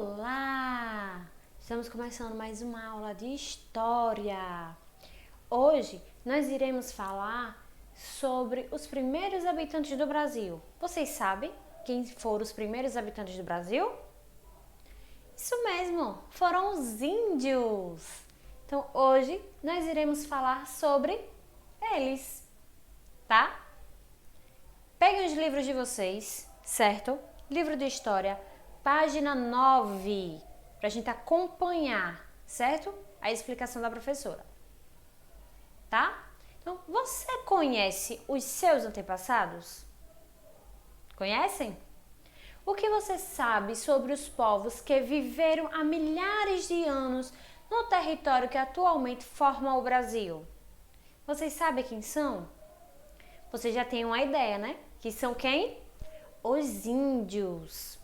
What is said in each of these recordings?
Olá! Estamos começando mais uma aula de História. Hoje nós iremos falar sobre os primeiros habitantes do Brasil. Vocês sabem quem foram os primeiros habitantes do Brasil? Isso mesmo, foram os índios. Então hoje nós iremos falar sobre eles, tá? Peguem os livros de vocês, certo? Livro de História, página 9, para a gente acompanhar, certo? A explicação da professora, tá? Então, você conhece os seus antepassados? Conhecem? O que você sabe sobre os povos que viveram há milhares de anos no território que atualmente forma o Brasil? Vocês sabem quem são? Você já tem uma ideia, né? Que são quem? Os índios,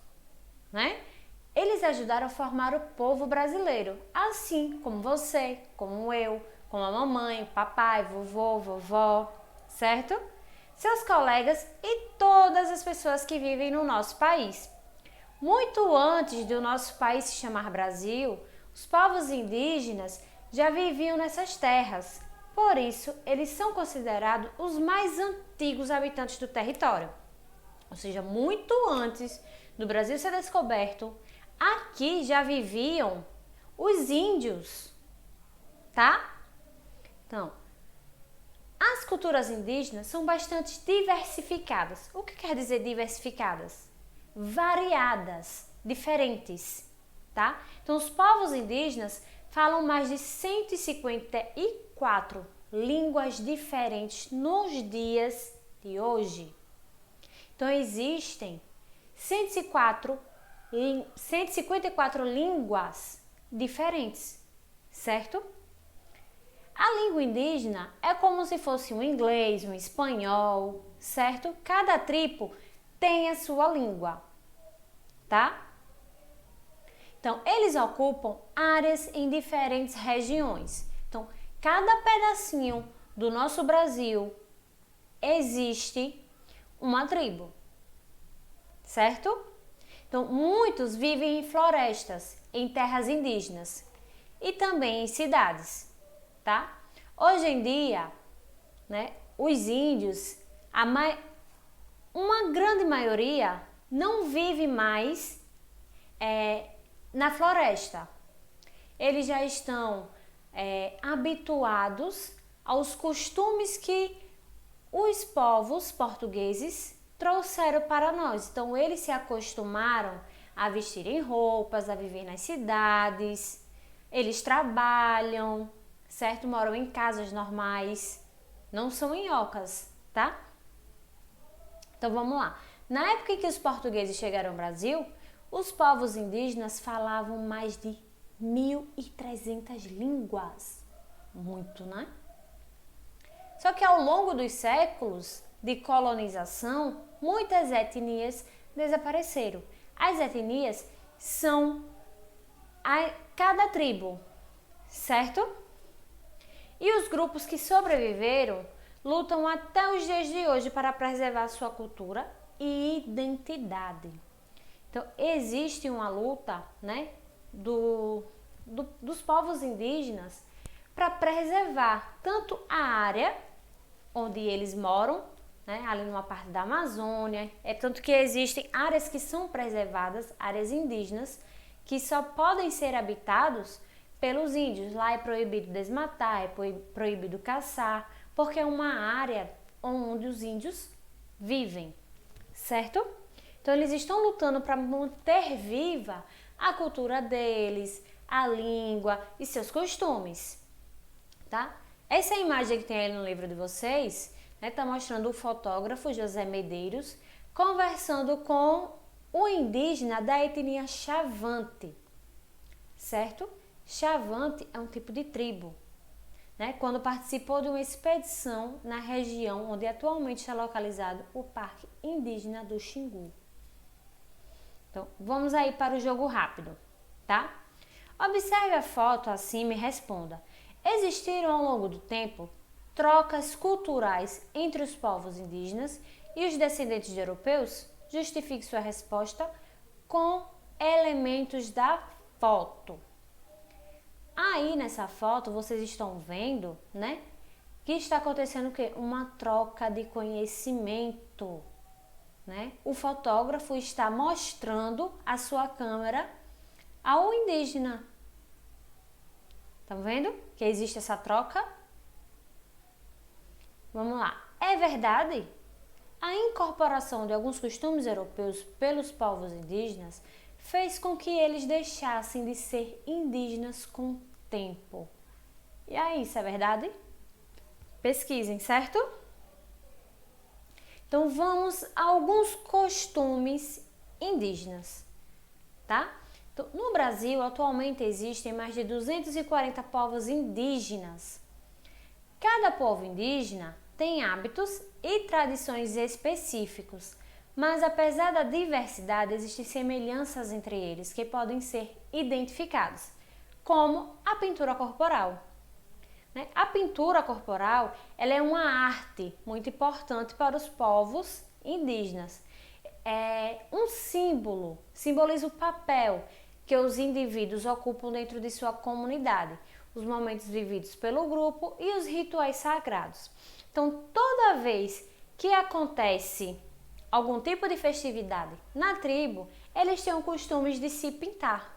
né? Eles ajudaram a formar o povo brasileiro, assim como você, como eu, como a mamãe, papai, vovô, vovó, certo? Seus colegas e todas as pessoas que vivem no nosso país. Muito antes do nosso país se chamar Brasil, os povos indígenas já viviam nessas terras. Por isso, eles são considerados os mais antigos habitantes do território. Ou seja, muito antes do Brasil ser descoberto, aqui já viviam os índios, tá? Então, as culturas indígenas são bastante diversificadas. O que quer dizer diversificadas? Variadas, diferentes, tá? Então, os povos indígenas falam mais de 154 línguas diferentes nos dias de hoje. Então, existem 154 línguas diferentes, certo? A língua indígena é como se fosse um inglês, um espanhol, certo? Cada tribo tem a sua língua, tá? Então, eles ocupam áreas em diferentes regiões. Então, cada pedacinho do nosso Brasil existe uma tribo, certo? Então, muitos vivem em florestas, em terras indígenas e também em cidades, tá? Hoje em dia, né, os índios, uma grande maioria não vive mais na floresta. Eles já estão habituados aos costumes que os povos portugueses trouxeram para nós. Então, eles se acostumaram a vestirem roupas, a viver nas cidades, eles trabalham, certo? Moram em casas normais, não são em ocas, tá? Então, vamos lá. Na época em que os portugueses chegaram ao Brasil, os povos indígenas falavam mais de 1.300 línguas. Muito, né? Só que ao longo dos séculos de colonização, muitas etnias desapareceram. As etnias são cada tribo, certo? E os grupos que sobreviveram lutam até os dias de hoje para preservar sua cultura e identidade. Então, existe uma luta, né, dos povos indígenas para preservar tanto a área onde eles moram, né, ali numa parte da Amazônia, tanto que existem áreas que são preservadas, áreas indígenas, que só podem ser habitados pelos índios. Lá é proibido desmatar, é proibido caçar, porque é uma área onde os índios vivem, certo? Então, eles estão lutando para manter viva a cultura deles, a língua e seus costumes, tá? Essa imagem que tem aí no livro de vocês, né, tá mostrando o fotógrafo José Medeiros conversando com o indígena da etnia Xavante, certo? Xavante é um tipo de tribo, né, quando participou de uma expedição na região onde atualmente está localizado o Parque Indígena do Xingu. Então, vamos aí para o jogo rápido, tá? Observe a foto acima e responda. Existiram ao longo do tempo trocas culturais entre os povos indígenas e os descendentes de europeus? Justifique sua resposta com elementos da foto. Aí nessa foto vocês estão vendo, né? Que está acontecendo o quê? Uma troca de conhecimento, né? O fotógrafo está mostrando a sua câmera ao indígena. Estão vendo que existe essa troca? Vamos lá. É verdade? A incorporação de alguns costumes europeus pelos povos indígenas fez com que eles deixassem de ser indígenas com o tempo. E aí, isso é verdade? Pesquisem, certo? Então vamos a alguns costumes indígenas, tá? Então, no Brasil, atualmente existem mais de 240 povos indígenas. Cada povo indígena tem hábitos e tradições específicos, mas apesar da diversidade, existem semelhanças entre eles que podem ser identificadas, como a pintura corporal. A pintura corporal ela é uma arte muito importante para os povos indígenas. É um símbolo, simboliza o papel que os indivíduos ocupam dentro de sua comunidade, os momentos vividos pelo grupo e os rituais sagrados. Então, toda vez que acontece algum tipo de festividade na tribo, eles têm o costume de se pintar,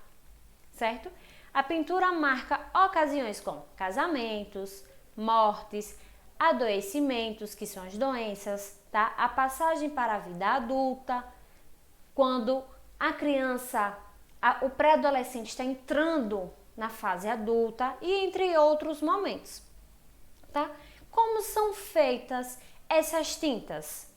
certo? A pintura marca ocasiões como casamentos, mortes, adoecimentos, que são as doenças, tá? A passagem para a vida adulta, quando a criança, o pré-adolescente está entrando na fase adulta e entre outros momentos, tá? Como são feitas essas tintas?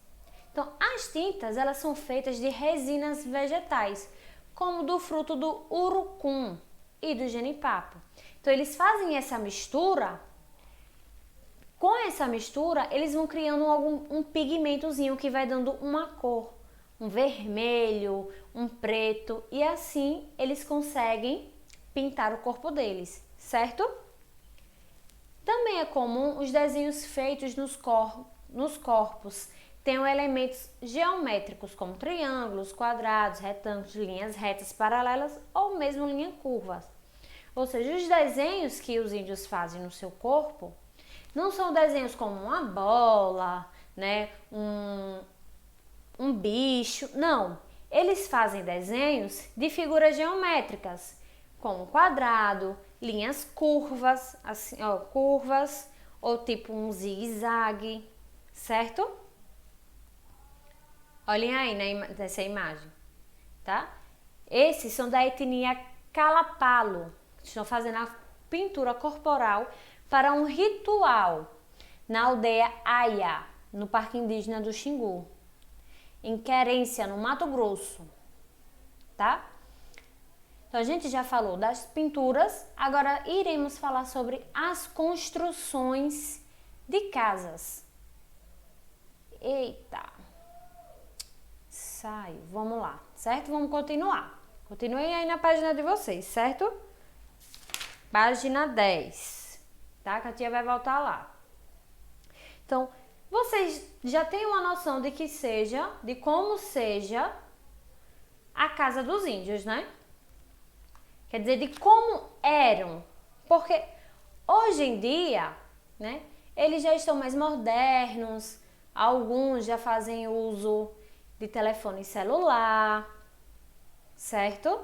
Então, as tintas, elas são feitas de resinas vegetais, como do fruto do urucum e do genipapo. Então, eles fazem essa mistura. Com essa mistura, eles vão criando um pigmentozinho que vai dando uma cor, um vermelho, um preto, e assim eles conseguem pintar o corpo deles, certo? Também é comum os desenhos feitos nos corpos tenham elementos geométricos como triângulos, quadrados, retângulos, linhas retas paralelas ou mesmo linhas curvas. Ou seja, os desenhos que os índios fazem no seu corpo não são desenhos como uma bola, né, um bicho, não. Eles fazem desenhos de figuras geométricas, como quadrado, linhas curvas, assim, ó, curvas, ou tipo um zigue-zague, certo? Olhem aí nessa imagem, tá? Esses são da etnia Kalapalo, que estão fazendo a pintura corporal para um ritual na aldeia Aya, no Parque Indígena do Xingu, em Querência, no Mato Grosso, tá? Então a gente já falou das pinturas, agora iremos falar sobre as construções de casas. Eita! Saiu, vamos lá, certo? Vamos continuar. Continuem aí na página de vocês, certo? Página 10, tá? Que a tia vai voltar lá. Então, vocês já têm uma noção de como seja a casa dos índios, né? Quer dizer, de como eram. Porque hoje em dia, né, eles já estão mais modernos, alguns já fazem uso de telefone celular, certo?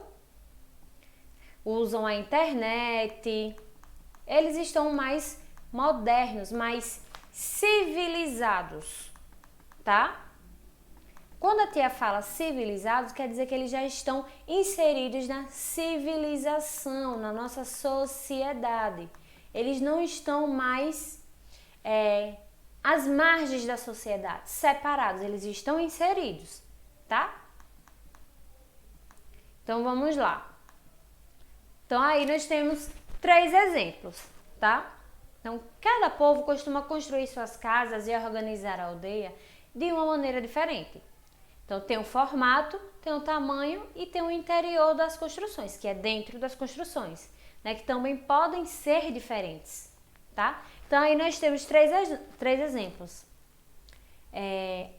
Usam a internet. Eles estão mais modernos, mais civilizados, tá? Quando a tia fala civilizados, quer dizer que eles já estão inseridos na civilização, na nossa sociedade. Eles não estão mais às margens da sociedade, separados, eles estão inseridos, tá? Então vamos lá. Então aí nós temos 3 exemplos, tá? Então cada povo costuma construir suas casas e organizar a aldeia de uma maneira diferente. Então tem o formato, tem o tamanho e tem o interior das construções, que é dentro das construções, né? Que também podem ser diferentes, tá? Então aí nós temos 3 exemplos.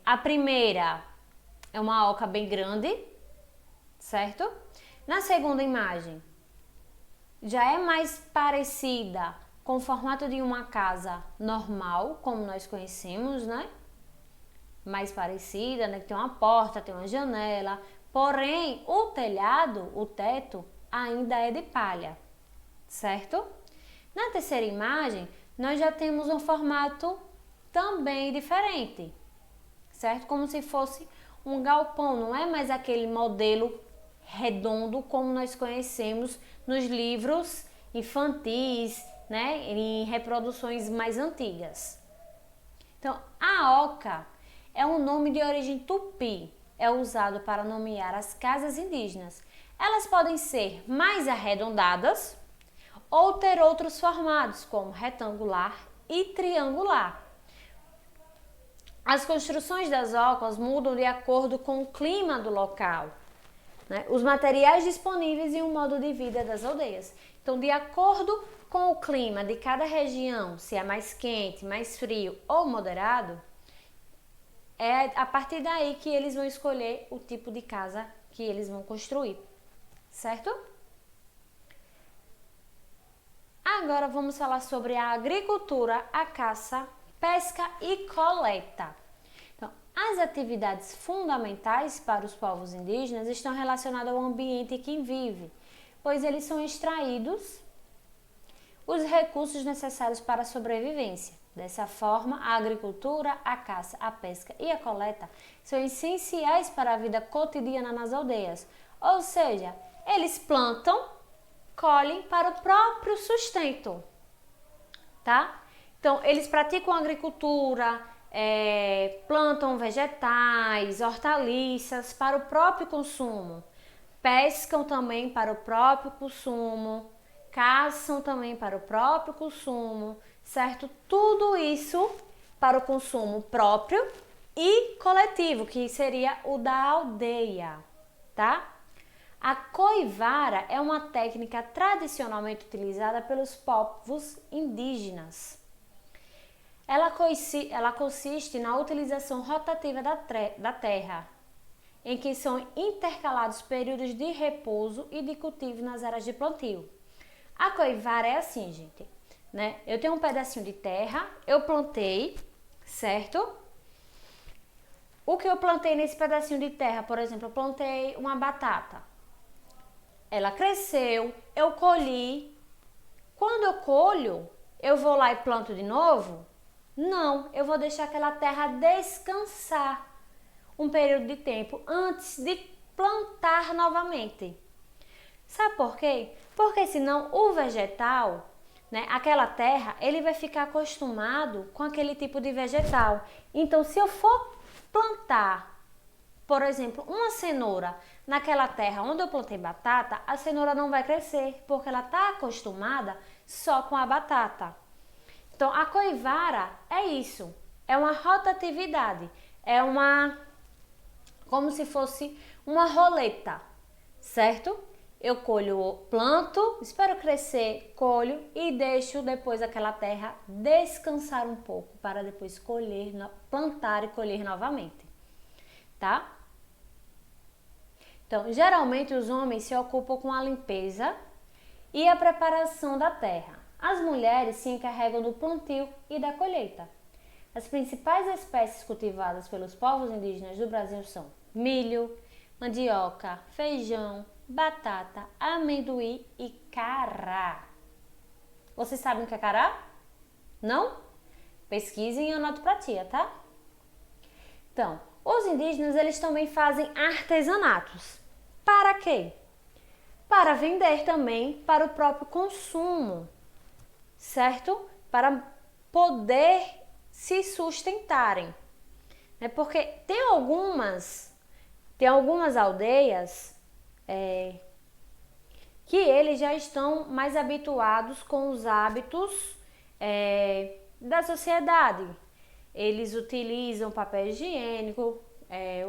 A primeira é uma oca bem grande, certo? Na segunda imagem, já é mais parecida com o formato de uma casa normal, como nós conhecemos, né? Mais parecida, né? Que tem uma porta, tem uma janela, porém o telhado, o teto, ainda é de palha, certo? Na terceira imagem, nós já temos um formato também diferente, certo? Como se fosse um galpão, não é mais aquele modelo redondo como nós conhecemos nos livros infantis, né? Em reproduções mais antigas. Então, a oca é um nome de origem tupi, é usado para nomear as casas indígenas. Elas podem ser mais arredondadas ou ter outros formatos, como retangular e triangular. As construções das ocas mudam de acordo com o clima do local, né? Os materiais disponíveis e o modo de vida das aldeias. Então, de acordo com o clima de cada região, se é mais quente, mais frio ou moderado, é a partir daí que eles vão escolher o tipo de casa que eles vão construir, certo? Agora vamos falar sobre a agricultura, a caça, pesca e coleta. Então, as atividades fundamentais para os povos indígenas estão relacionadas ao ambiente em que vive, pois eles são extraídos os recursos necessários para a sobrevivência. Dessa forma, a agricultura, a caça, a pesca e a coleta são essenciais para a vida cotidiana nas aldeias. Ou seja, eles plantam, colhem para o próprio sustento, tá? Então, eles praticam agricultura, plantam vegetais, hortaliças para o próprio consumo, pescam também para o próprio consumo, caçam também para o próprio consumo, certo? Tudo isso para o consumo próprio e coletivo, que seria o da aldeia, tá? A coivara é uma técnica tradicionalmente utilizada pelos povos indígenas. Ela consiste na utilização rotativa da terra, em que são intercalados períodos de repouso e de cultivo nas áreas de plantio. A coivara é assim, gente, né? Eu tenho um pedacinho de terra, eu plantei, certo? O que eu plantei nesse pedacinho de terra, por exemplo, eu plantei uma batata. Ela cresceu, eu colhi. Quando eu colho, eu vou lá e planto de novo? Não, eu vou deixar aquela terra descansar um período de tempo antes de plantar novamente. Sabe por quê? Porque senão o vegetal, né, aquela terra, ele vai ficar acostumado com aquele tipo de vegetal. Então, se eu for plantar, por exemplo, uma cenoura naquela terra onde eu plantei batata, a cenoura não vai crescer, porque ela está acostumada só com a batata. Então, a coivara é isso, é uma rotatividade, é como se fosse uma roleta, certo? Eu colho, planto, espero crescer, colho e deixo depois aquela terra descansar um pouco para depois colher, plantar e colher novamente, tá? Então, geralmente os homens se ocupam com a limpeza e a preparação da terra. As mulheres se encarregam do plantio e da colheita. As principais espécies cultivadas pelos povos indígenas do Brasil são milho, mandioca, feijão, batata, amendoim e cará. Vocês sabem o que é cará? Não? Pesquisem e anotem para tia, tá? Então, os indígenas eles também fazem artesanatos. Para quê? Para vender também para o próprio consumo, certo? Para poder se sustentarem. Porque tem algumas aldeias que eles já estão mais habituados com os hábitos da sociedade. Eles utilizam papel higiênico,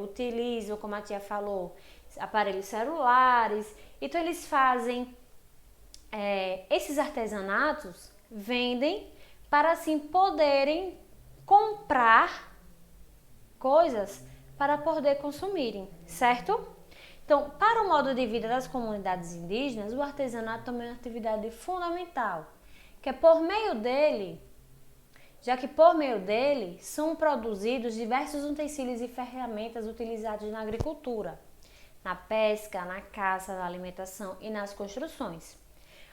utilizam, como a tia falou, aparelhos celulares. Então eles fazem esses artesanatos, vendem para assim poderem comprar coisas para poder consumirem, certo? Então, para o modo de vida das comunidades indígenas, o artesanato também é uma atividade fundamental, que é por meio dele, já que por meio dele são produzidos diversos utensílios e ferramentas utilizados na agricultura, na pesca, na caça, na alimentação e nas construções.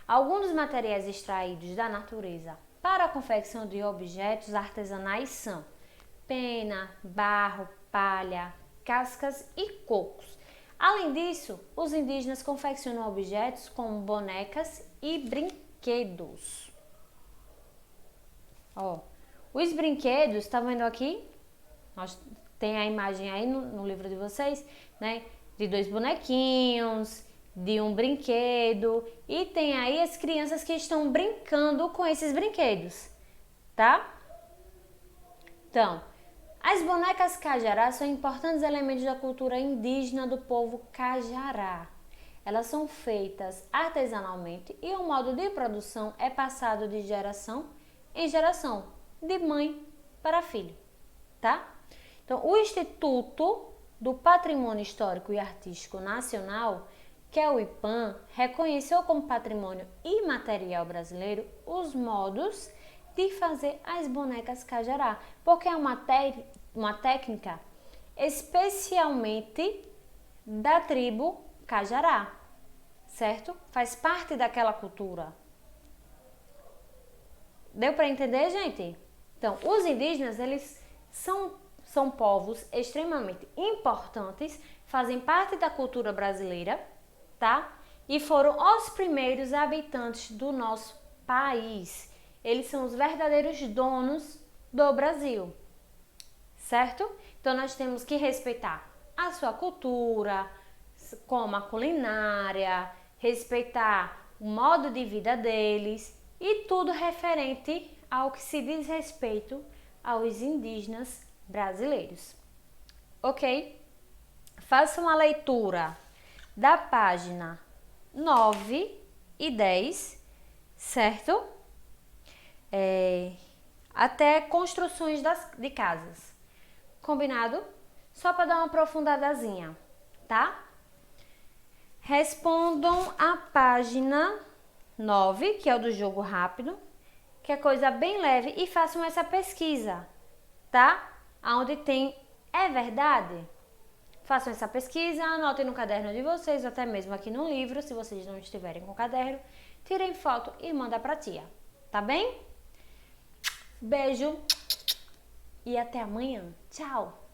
Alguns dos materiais extraídos da natureza para a confecção de objetos artesanais são pena, barro, palha, cascas e cocos. Além disso, os indígenas confeccionam objetos como bonecas e brinquedos. Ó, os brinquedos, tá vendo aqui? Tem a imagem aí no livro de vocês, né? De 2 bonequinhos, de um brinquedo, e tem aí as crianças que estão brincando com esses brinquedos, tá? Então, as bonecas cajará são importantes elementos da cultura indígena do povo cajará. Elas são feitas artesanalmente e o modo de produção é passado de geração em geração, de mãe para filho, tá? Então, o Instituto do Patrimônio Histórico e Artístico Nacional, que é o IPAM, reconheceu como patrimônio imaterial brasileiro os modos de fazer as bonecas cajará, porque é uma técnica especialmente da tribo cajará, certo? Faz parte daquela cultura. Deu para entender, gente? Então, os indígenas, eles são povos extremamente importantes, fazem parte da cultura brasileira, tá? E foram os primeiros habitantes do nosso país. Eles são os verdadeiros donos do Brasil, certo? Então, nós temos que respeitar a sua cultura, como a culinária, respeitar o modo de vida deles e tudo referente ao que se diz respeito aos indígenas brasileiros. Ok? Faça uma leitura da página 9 e 10, certo? Até construções de casas. Combinado? Só para dar uma aprofundadazinha, tá? Respondam a página 9, que é o do jogo rápido, que é coisa bem leve, e façam essa pesquisa, tá? Onde tem é verdade? Façam essa pesquisa, anotem no caderno de vocês, ou até mesmo aqui no livro, se vocês não estiverem com o caderno, tirem foto e manda pra tia, tá bem? Beijo e até amanhã. Tchau!